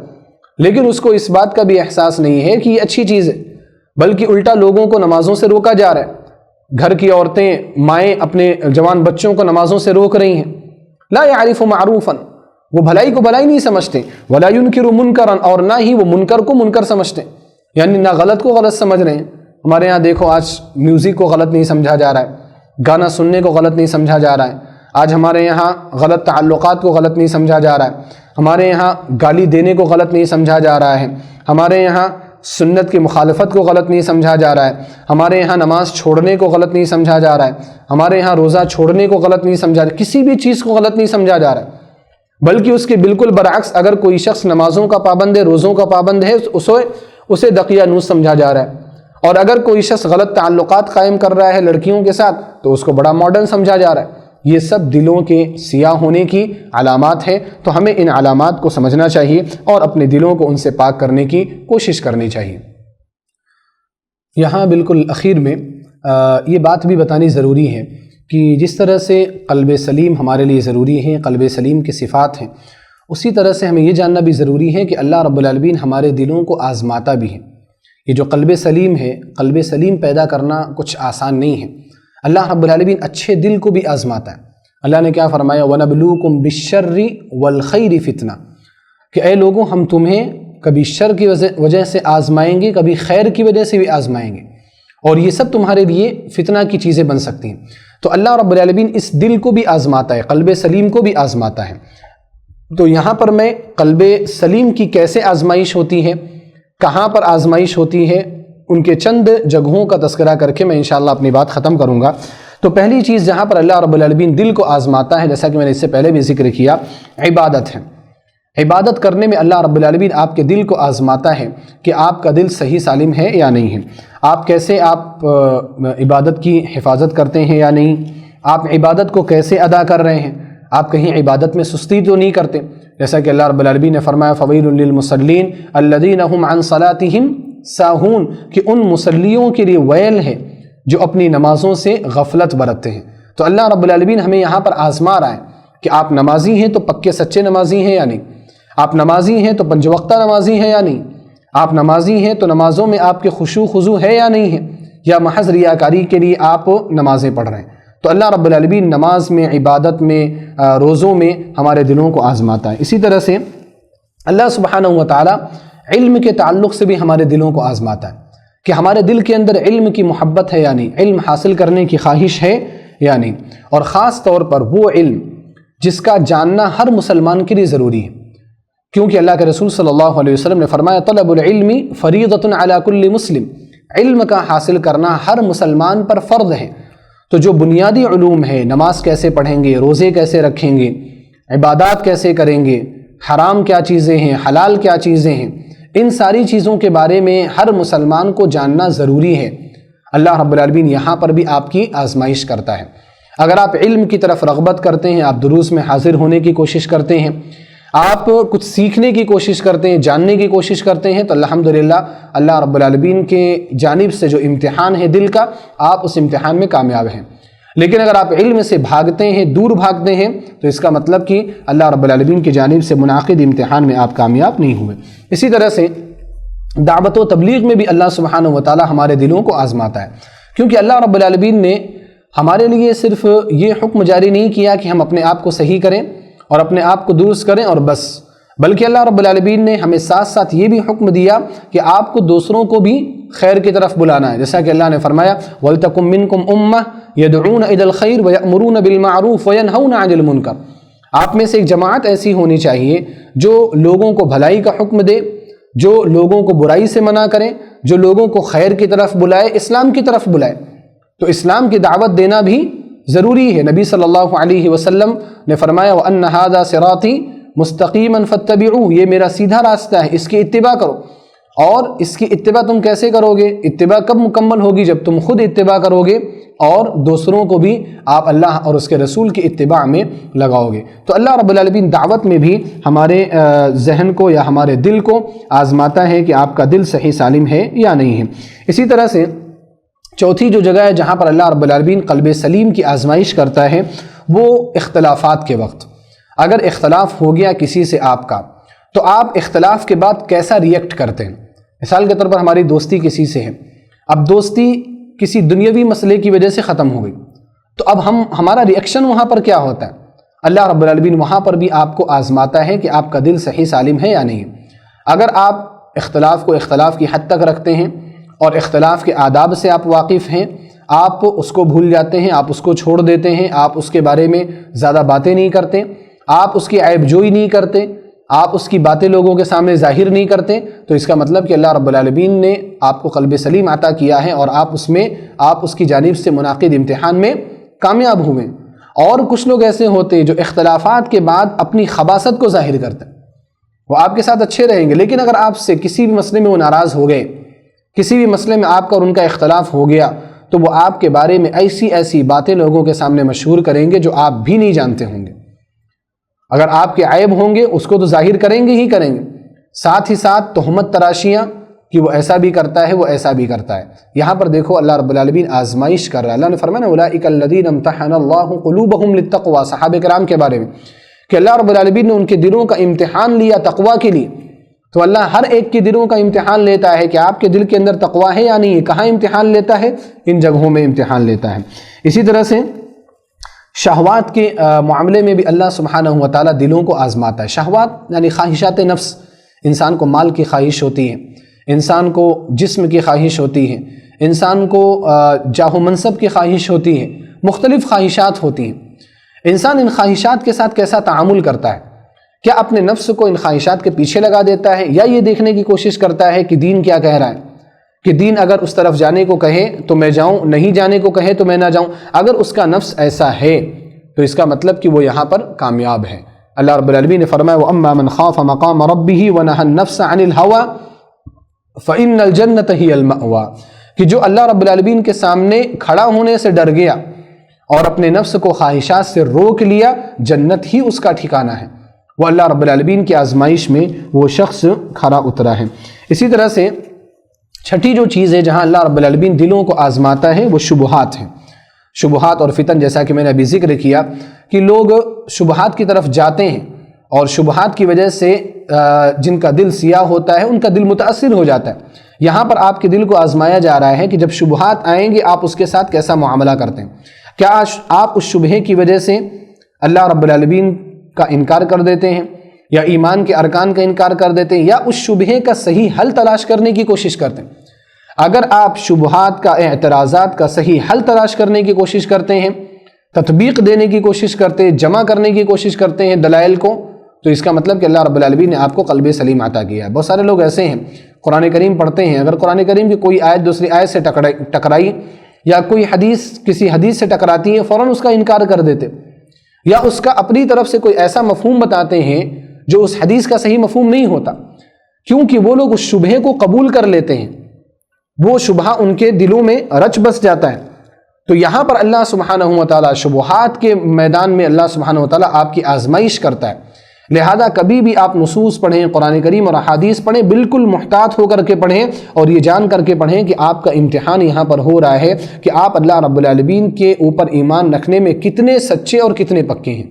لیکن اس کو اس بات کا بھی احساس نہیں ہے کہ یہ اچھی چیز ہے، بلکہ الٹا لوگوں کو نمازوں سے روکا جا رہا ہے۔ گھر کی عورتیں، مائیں اپنے جوان بچوں کو نمازوں سے روک رہی ہیں۔ لا يعرف معروفا، وہ بھلائی کو بھلائی نہیں سمجھتے، ولا ينکر منکرا، اور نہ ہی وہ منکر کو منکر سمجھتے، یعنی نہ غلط کو غلط سمجھ رہے ہیں۔ ہمارے ہاں دیکھو آج میوزک کو غلط نہیں سمجھا جا رہا ہے، گانا سننے کو غلط نہیں سمجھا جا رہا ہے، آج ہمارے یہاں غلط تعلقات کو غلط نہیں سمجھا جا رہا ہے، ہمارے یہاں گالی دینے کو غلط نہیں سمجھا جا رہا ہے، ہمارے یہاں سنت کی مخالفت کو غلط نہیں سمجھا جا رہا ہے، ہمارے یہاں نماز چھوڑنے کو غلط نہیں سمجھا جا رہا ہے، ہمارے یہاں روزہ چھوڑنے کو غلط نہیں سمجھا رہا ہے، کسی بھی چیز کو غلط نہیں سمجھا جا رہا ہے، بلکہ اس کے بالکل برعکس اگر کوئی شخص نمازوں کا پابند ہے، روزوں کا پابند ہے، اسے دقیہ نوز سمجھا جا رہا ہے، اور اگر کوئی شخص غلط تعلقات قائم کر رہا ہے لڑکیوں کے ساتھ تو اس کو بڑا ماڈرن سمجھا جا رہا ہے۔ یہ سب دلوں کے سیاہ ہونے کی علامات ہیں، تو ہمیں ان علامات کو سمجھنا چاہیے اور اپنے دلوں کو ان سے پاک کرنے کی کوشش کرنی چاہیے۔ یہاں بالکل اخیر میں یہ بات بھی بتانی ضروری ہے کہ جس طرح سے قلب سلیم ہمارے لیے ضروری ہے، قلب سلیم کی صفات ہیں، اسی طرح سے ہمیں یہ جاننا بھی ضروری ہے کہ اللہ رب العالمین ہمارے دلوں کو آزماتا بھی ہے۔ یہ جو قلب سلیم ہے، قلب سلیم پیدا کرنا کچھ آسان نہیں ہے۔ اللہ رب العالمین اچھے دل کو بھی آزماتا ہے۔ اللہ نے کیا فرمایا؟ وَنَبْلُوكُمْ بِالشَّرِّ وَالْخَيْرِ فِتْنَةً، کہ اے لوگوں ہم تمہیں کبھی شر کی وجہ سے آزمائیں گے، کبھی خیر کی وجہ سے بھی آزمائیں گے، اور یہ سب تمہارے لیے فتنہ کی چیزیں بن سکتی ہیں۔ تو اللہ رب العالمین اس دل کو بھی آزماتا ہے، قلب سلیم کو بھی آزماتا ہے۔ تو یہاں پر میں قلب سلیم کی کیسے آزمائش ہوتی ہے، کہاں پر آزمائش ہوتی ہے، ان کے چند جگہوں کا تذکرہ کر کے میں انشاءاللہ اپنی بات ختم کروں گا۔ تو پہلی چیز جہاں پر اللہ رب العالمین دل کو آزماتا ہے، جیسا کہ میں نے اس سے پہلے بھی ذکر کیا، عبادت ہے۔ عبادت کرنے میں اللہ رب العالمین آپ کے دل کو آزماتا ہے کہ آپ کا دل صحیح سالم ہے یا نہیں ہے، آپ کیسے عبادت کی حفاظت کرتے ہیں یا نہیں، آپ عبادت کو کیسے ادا کر رہے ہیں، آپ کہیں عبادت میں سستی تو نہیں کرتے، جیسا کہ اللہ رب العالمین نے فرمایا فویل للمصلین الذین هم عن صلاتهم ساہون، کہ ان مصلیوں کے لیے ویل ہے جو اپنی نمازوں سے غفلت برتتے ہیں۔ تو اللہ رب العالمین ہمیں یہاں پر آزما رہا ہے کہ آپ نمازی ہیں تو پکے سچے نمازی ہیں یا نہیں، آپ نمازی ہیں تو پنج وقتہ نمازی ہیں یا نہیں، آپ نمازی ہیں تو نمازوں میں آپ کے خشوع خضوع ہے یا نہیں ہے، یا محض ریاکاری کے لیے آپ نمازیں پڑھ رہے ہیں۔ تو اللہ رب العالمین نماز میں، عبادت میں، روزوں میں ہمارے دلوں کو آزماتا ہے۔ اسی طرح سے اللہ سبحانہ و تعالی علم کے تعلق سے بھی ہمارے دلوں کو آزماتا ہے کہ ہمارے دل کے اندر علم کی محبت ہے یا نہیں، علم حاصل کرنے کی خواہش ہے یا نہیں، اور خاص طور پر وہ علم جس کا جاننا ہر مسلمان کے لیے ضروری ہے، کیونکہ اللہ کے رسول صلی اللہ علیہ وسلم نے فرمایا طلب العلم فریضۃ علی کل مسلم، علم کا حاصل کرنا ہر مسلمان پر فرض ہے۔ تو جو بنیادی علوم ہے، نماز کیسے پڑھیں گے، روزے کیسے رکھیں گے، عبادات کیسے کریں گے، حرام کیا چیزیں ہیں، حلال کیا چیزیں ہیں، ان ساری چیزوں کے بارے میں ہر مسلمان کو جاننا ضروری ہے۔ اللہ رب العالمین یہاں پر بھی آپ کی آزمائش کرتا ہے۔ اگر آپ علم کی طرف رغبت کرتے ہیں، آپ دروس میں حاضر ہونے کی کوشش کرتے ہیں، آپ کچھ سیکھنے کی کوشش کرتے ہیں، جاننے کی کوشش کرتے ہیں، تو الحمدللہ اللہ رب العالمین کے جانب سے جو امتحان ہے دل کا، آپ اس امتحان میں کامیاب ہیں۔ لیکن اگر آپ علم سے بھاگتے ہیں، دور بھاگتے ہیں، تو اس کا مطلب کہ اللہ رب العالمین کی جانب سے منعقد امتحان میں آپ کامیاب نہیں ہوئے۔ اسی طرح سے دعوت و تبلیغ میں بھی اللہ سبحانہ و تعالی ہمارے دلوں کو آزماتا ہے، کیونکہ اللہ رب العالمین نے ہمارے لیے صرف یہ حکم جاری نہیں کیا کہ ہم اپنے آپ کو صحیح کریں اور اپنے آپ کو درست کریں اور بس، بلکہ اللہ رب العالمین نے ہمیں ساتھ ساتھ یہ بھی حکم دیا کہ آپ کو دوسروں کو بھی خیر کی طرف بلانا ہے، جیسا کہ اللہ نے فرمایا وَلْتَكُمْ مِنْكُمْ أُمَّةٌ يَدْعُونَ إِلَى الْخَيْرِ وَيَأْمُرُونَ بِالْمَعْرُوفِ وَيَنْهَوْنَ عَنِ الْمُنْكَرِ، آپ میں سے ایک جماعت ایسی ہونی چاہیے جو لوگوں کو بھلائی کا حکم دے، جو لوگوں کو برائی سے منع کرے، جو لوگوں کو خیر کی طرف بلائے، اسلام کی طرف بلائے۔ تو اسلام کی دعوت دینا بھی ضروری ہے۔ نبی صلی اللہ علیہ وسلم نے فرمایا وَأَنَّ هَذَا صِرَاطِي مُسْتَقِيمًا فَاتَّبِعُوهُ، یہ میرا سیدھا راستہ ہے، اس کی اتباع کرو۔ اور اس کی اتباع تم کیسے کرو گے؟ اتباع کب مکمل ہوگی؟ جب تم خود اتباع کرو گے اور دوسروں کو بھی آپ اللہ اور اس کے رسول کی اتباع میں لگاؤ گے۔ تو اللہ رب العالمین دعوت میں بھی ہمارے ذہن کو یا ہمارے دل کو آزماتا ہے کہ آپ کا دل صحیح سالم ہے یا نہیں ہے۔ اسی طرح سے چوتھی جو جگہ ہے جہاں پر اللہ رب العالمین قلب سلیم کی آزمائش کرتا ہے، وہ اختلافات کے وقت۔ اگر اختلاف ہو گیا کسی سے آپ کا، تو آپ اختلاف کے بعد کیسا ریئیکٹ کرتے ہیں؟ مثال کے طور پر ہماری دوستی کسی سے ہے، اب دوستی کسی دنیاوی مسئلے کی وجہ سے ختم ہو گئی، تو اب ہمارا ریئیکشن وہاں پر کیا ہوتا ہے؟ اللہ رب العالمین وہاں پر بھی آپ کو آزماتا ہے کہ آپ کا دل صحیح سالم ہے یا نہیں۔ اگر آپ اختلاف کو اختلاف کی حد تک رکھتے ہیں اور اختلاف کے آداب سے آپ واقف ہیں، آپ اس کو بھول جاتے ہیں، آپ اس کو چھوڑ دیتے ہیں، آپ اس کے بارے میں زیادہ باتیں نہیں کرتے، آپ اس کی عیب جوئی نہیں کرتے، آپ اس کی باتیں لوگوں کے سامنے ظاہر نہیں کرتے، تو اس کا مطلب کہ اللہ رب العالمین نے آپ کو قلب سلیم عطا کیا ہے اور آپ اس کی جانب سے منعقد امتحان میں کامیاب ہوئے۔ اور کچھ لوگ ایسے ہوتے ہیں جو اختلافات کے بعد اپنی خباثت کو ظاہر کرتے ہیں، وہ آپ کے ساتھ اچھے رہیں گے، لیکن اگر آپ سے کسی بھی مسئلے میں وہ ناراض ہو گئے، کسی بھی مسئلے میں آپ کا اور ان کا اختلاف ہو گیا، تو وہ آپ کے بارے میں ایسی ایسی باتیں لوگوں کے سامنے مشہور کریں گے جو آپ بھی نہیں جانتے ہوں گے۔ اگر آپ کے عیب ہوں گے اس کو تو ظاہر کریں گے ہی کریں گے، ساتھ ہی ساتھ تہمت تراشیاں کہ وہ ایسا بھی کرتا ہے، وہ ایسا بھی کرتا ہے۔ یہاں پر دیکھو اللہ رب العالمین آزمائش کر رہا ہے۔ اللہ نے فرمایا اولئک الذین امتحن اللہ قلوبہم للتقوی، صحابہ کرام کے بارے میں کہ اللہ رب العالمین نے ان کے دلوں کا امتحان لیا تقوی کے لیے۔ تو اللہ ہر ایک کے دلوں کا امتحان لیتا ہے کہ آپ کے دل کے اندر تقوی ہے یا نہیں ہے۔ کہاں امتحان لیتا ہے؟ ان جگہوں میں امتحان لیتا ہے۔ اسی طرح سے شہوات کے معاملے میں بھی اللہ سبحانہ و تعالیٰ دلوں کو آزماتا ہے۔ شہوات یعنی خواہشات نفس، انسان کو مال کی خواہش ہوتی ہے، انسان کو جسم کی خواہش ہوتی ہے، انسان کو جاہ و منصب کی خواہش ہوتی ہے، مختلف خواہشات ہوتی ہیں۔ انسان ان خواہشات کے ساتھ کیسا تعامل کرتا ہے؟ کیا اپنے نفس کو ان خواہشات کے پیچھے لگا دیتا ہے، یا یہ دیکھنے کی کوشش کرتا ہے کہ دین کیا کہہ رہا ہے، کہ دین اگر اس طرف جانے کو کہے تو میں جاؤں، نہیں جانے کو کہے تو میں نہ جاؤں؟ اگر اس کا نفس ایسا ہے تو اس کا مطلب کہ وہ یہاں پر کامیاب ہے۔ اللہ رب العالمین نے فرمایا وَأَمَّا مَنْ خَافَ مَقَامَ رَبِّهِ وَنَهَى النَّفْسَ عَنِ الْهَوَىٰ فَإِنَّ الْجَنَّةَ هِيَ الْمَأْوَىٰ، کہ جو اللہ رب العالمین کے سامنے کھڑا ہونے سے ڈر گیا اور اپنے نفس کو خواہشات سے روک لیا، جنت ہی اس کا ٹھکانہ ہے۔ وہ اللہ رب العالمین کی آزمائش میں وہ شخص کھڑا اترا ہے۔ اسی طرح سے چھٹی جو چیز ہے جہاں اللہ رب العالمین دلوں کو آزماتا ہے وہ شبہات ہیں۔ شبہات اور فتن، جیسا کہ میں نے ابھی ذکر کیا کہ لوگ شبہات کی طرف جاتے ہیں اور شبہات کی وجہ سے جن کا دل سیاہ ہوتا ہے ان کا دل متاثر ہو جاتا ہے۔ یہاں پر آپ کے دل کو آزمایا جا رہا ہے کہ جب شبہات آئیں گے آپ اس کے ساتھ کیسا معاملہ کرتے ہیں۔ کیا آپ اس شبہے کی وجہ سے اللہ رب العالمین کا انکار کر دیتے ہیں، یا ایمان کے ارکان کا انکار کر دیتے ہیں، یا اس شبہے کا صحیح حل تلاش کرنے کی کوشش کرتے ہیں؟ اگر آپ شبہات کا، اعتراضات کا صحیح حل تلاش کرنے کی کوشش کرتے ہیں، تطبیق دینے کی کوشش کرتے ہیں، جمع کرنے کی کوشش کرتے ہیں دلائل کو، تو اس کا مطلب کہ اللہ رب العالمین نے آپ کو قلب سلیم عطا کیا ہے۔ بہت سارے لوگ ایسے ہیں قرآن کریم پڑھتے ہیں، اگر قرآن کریم کی کوئی آیت دوسری آیت سے ٹکرائی یا کوئی حدیث کسی حدیث سے ٹکراتی ہے، فوراً اس کا انکار کر دیتے، یا اس کا اپنی طرف سے کوئی ایسا مفہوم بتاتے ہیں جو اس حدیث کا صحیح مفہوم نہیں ہوتا، کیونکہ وہ لوگ اس شبہے کو قبول کر لیتے ہیں، وہ شبہہ ان کے دلوں میں رچ بس جاتا ہے۔ تو یہاں پر اللہ سبحانہ و تعالیٰ شبہات کے میدان میں اللہ سبحانہ و تعالیٰ آپ کی آزمائش کرتا ہے۔ لہذا کبھی بھی آپ نصوص پڑھیں، قرآن کریم اور احادیث پڑھیں، بالکل محتاط ہو کر کے پڑھیں، اور یہ جان کر کے پڑھیں کہ آپ کا امتحان یہاں پر ہو رہا ہے کہ آپ اللہ رب العالمین کے اوپر ایمان رکھنے میں کتنے سچے اور کتنے پکے ہیں،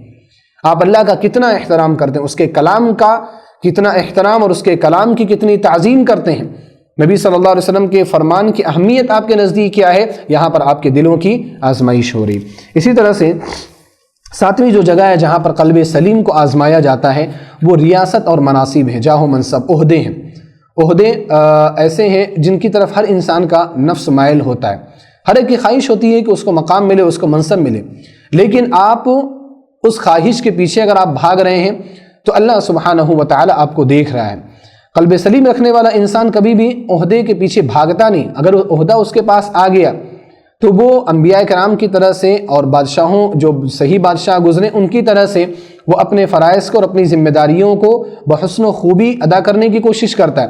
آپ اللہ کا کتنا احترام کرتے ہیں، اس کے کلام کا کتنا احترام اور اس کے کلام کی کتنی تعظیم کرتے ہیں، نبی صلی اللہ علیہ وسلم کے فرمان کی اہمیت آپ کے نزدیک کیا ہے۔ یہاں پر آپ کے دلوں کی آزمائش ہو رہی۔ اسی طرح سے ساتویں جو جگہ ہے جہاں پر قلب سلیم کو آزمایا جاتا ہے وہ ریاست اور مناصب ہیں، جاہ و منصب، عہدے ہیں۔ عہدے ایسے ہیں جن کی طرف ہر انسان کا نفس مائل ہوتا ہے، ہر ایک کی خواہش ہوتی ہے کہ اس کو مقام ملے، اس کو منصب ملے، لیکن آپ اس خواہش کے پیچھے اگر آپ بھاگ رہے ہیں تو اللہ سبحانہ و تعالیٰ آپ کو دیکھ رہا ہے۔ قلب سلیم رکھنے والا انسان کبھی بھی عہدے کے پیچھے بھاگتا نہیں۔ اگر عہدہ اس کے پاس آ گیا تو وہ انبیاء کرام کی طرح سے اور بادشاہوں، جو صحیح بادشاہ گزرے، ان کی طرح سے وہ اپنے فرائض کو اور اپنی ذمہ داریوں کو بحسن و خوبی ادا کرنے کی کوشش کرتا ہے،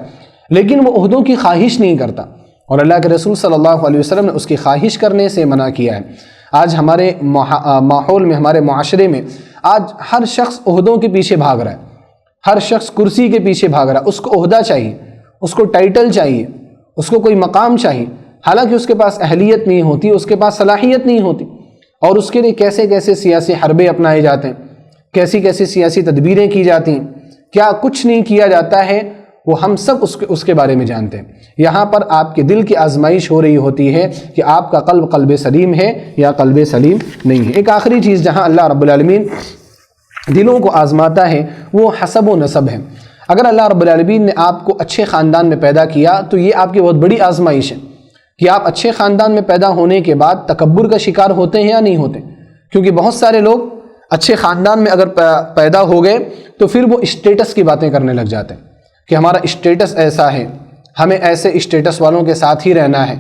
لیکن وہ عہدوں کی خواہش نہیں کرتا، اور اللہ کے رسول صلی اللہ علیہ وسلم نے اس کی خواہش کرنے سے منع کیا ہے۔ آج ہمارے ماحول میں، ہمارے معاشرے میں آج ہر شخص عہدوں کے پیچھے بھاگ رہا ہے، ہر شخص کرسی کے پیچھے بھاگ رہا ہے، اس کو عہدہ چاہیے، اس کو ٹائٹل چاہیے، اس کو کوئی مقام چاہیے، حالانکہ اس کے پاس اہلیت نہیں ہوتی، اس کے پاس صلاحیت نہیں ہوتی، اور اس کے لیے کیسے کیسے سیاسی حربے اپنائے جاتے ہیں، کیسی کیسی سیاسی تدبیریں کی جاتی ہیں، کیا کچھ نہیں کیا جاتا ہے، وہ ہم سب اس کے بارے میں جانتے ہیں۔ یہاں پر آپ کے دل کی آزمائش ہو رہی ہوتی ہے کہ آپ کا قلب سلیم ہے یا قلب سلیم نہیں ہے۔ ایک آخری چیز جہاں اللہ رب العالمین دلوں کو آزماتا ہے وہ حسب و نسب ہے۔ اگر اللہ رب العالمین نے آپ کو اچھے خاندان میں پیدا کیا تو یہ آپ کی بہت بڑی آزمائش ہے کہ آپ اچھے خاندان میں پیدا ہونے کے بعد تکبر کا شکار ہوتے ہیں یا نہیں ہوتے، کیونکہ بہت سارے لوگ اچھے خاندان میں اگر پیدا ہو گئے تو پھر وہ اسٹیٹس کی باتیں کرنے لگ جاتے ہیں کہ ہمارا اسٹیٹس ایسا ہے، ہمیں ایسے اسٹیٹس والوں کے ساتھ ہی رہنا ہے،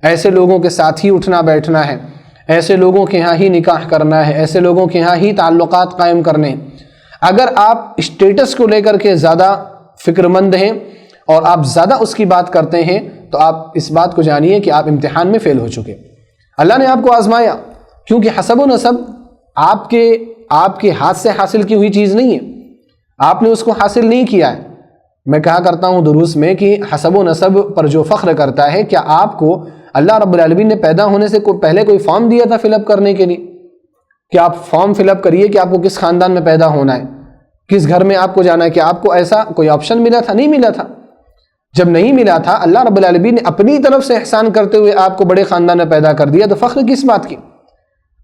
ایسے لوگوں کے ساتھ ہی اٹھنا بیٹھنا ہے، ایسے لوگوں کے ہاں ہی نکاح کرنا ہے، ایسے لوگوں کے ہاں ہی تعلقات قائم کرنے ہیں۔ اگر آپ اسٹیٹس کو لے کر کے زیادہ فکر مند ہیں اور آپ زیادہ اس کی بات کرتے ہیں تو آپ اس بات کو جانیے کہ آپ امتحان میں فیل ہو چکے، اللہ نے آپ کو آزمایا، کیونکہ حسب و نسب آپ کے ہاتھ سے حاصل کی ہوئی چیز نہیں ہے، آپ نے اس کو حاصل نہیں کیا ہے۔ میں کہا کرتا ہوں دروس میں کہ حسب و نسب پر جو فخر کرتا ہے، کیا آپ کو اللہ رب العالمین نے پیدا ہونے سے پہلے کوئی فارم دیا تھا فل اپ کرنے کے لیے کہ آپ فارم فل اپ کریے کہ آپ کو کس خاندان میں پیدا ہونا ہے، کس گھر میں آپ کو جانا ہے؟ کہ آپ کو ایسا کوئی آپشن ملا تھا؟ نہیں ملا تھا۔ جب نہیں ملا تھا، اللہ رب العالمین نے اپنی طرف سے احسان کرتے ہوئے آپ کو بڑے خاندان میں پیدا کر دیا، تو فخر کس بات کی؟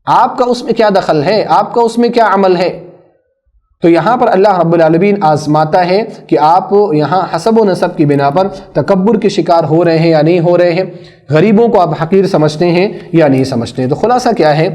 آپ کا اس میں کیا دخل ہے؟ آپ کا اس میں کیا عمل ہے؟ تو یہاں پر اللہ رب العالمین آزماتا ہے کہ آپ یہاں حسب و نسب کی بنا پر تکبر کے شکار ہو رہے ہیں یا نہیں ہو رہے ہیں، غریبوں کو آپ حقیر سمجھتے ہیں یا نہیں سمجھتے ہیں۔ تو خلاصہ کیا ہے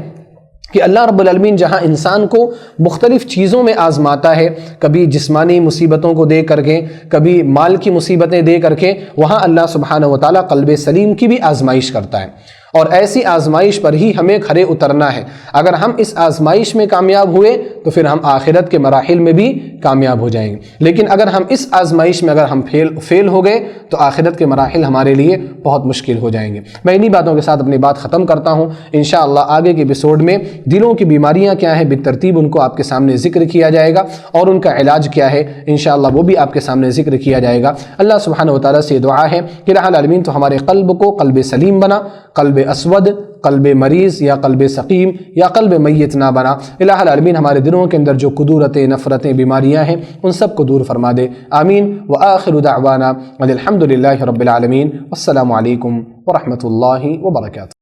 کہ اللہ رب العالمین جہاں انسان کو مختلف چیزوں میں آزماتا ہے، کبھی جسمانی مصیبتوں کو دے کر کے، کبھی مال کی مصیبتیں دے کر کے، وہاں اللہ سبحانہ و تعالیٰ قلب سلیم کی بھی آزمائش کرتا ہے، اور ایسی آزمائش پر ہی ہمیں کھرے اترنا ہے۔ اگر ہم اس آزمائش میں کامیاب ہوئے تو پھر ہم آخرت کے مراحل میں بھی کامیاب ہو جائیں گے، لیکن اگر ہم اس آزمائش میں اگر ہم فیل ہو گئے تو آخرت کے مراحل ہمارے لیے بہت مشکل ہو جائیں گے۔ میں انہی باتوں کے ساتھ اپنی بات ختم کرتا ہوں۔ انشاءاللہ آگے کے ایپیسوڈ میں دلوں کی بیماریاں کیا ہیں بالترتیب ان کو آپ کے سامنے ذکر کیا جائے گا، اور ان کا علاج کیا ہے انشاءاللہ وہ بھی آپ کے سامنے ذکر کیا جائے گا۔ اللہ سبحانہ و تعالیٰ سے دعا ہے کہ الہ العالمین تو ہمارے قلب کو قلب سلیم بنا، قلب اسود، قلب مریض یا قلب سقیم یا قلب میت نہ بنا۔ الہ العالمین ہمارے دلوں کے اندر جو قدورتیں، نفرتیں، بیماریاں ہیں ان سب کو دور فرما دے، آمین۔ وآخر دعوانا الحمد للہ رب العالمین، والسلام علیکم ورحمۃ اللہ وبرکاتہ۔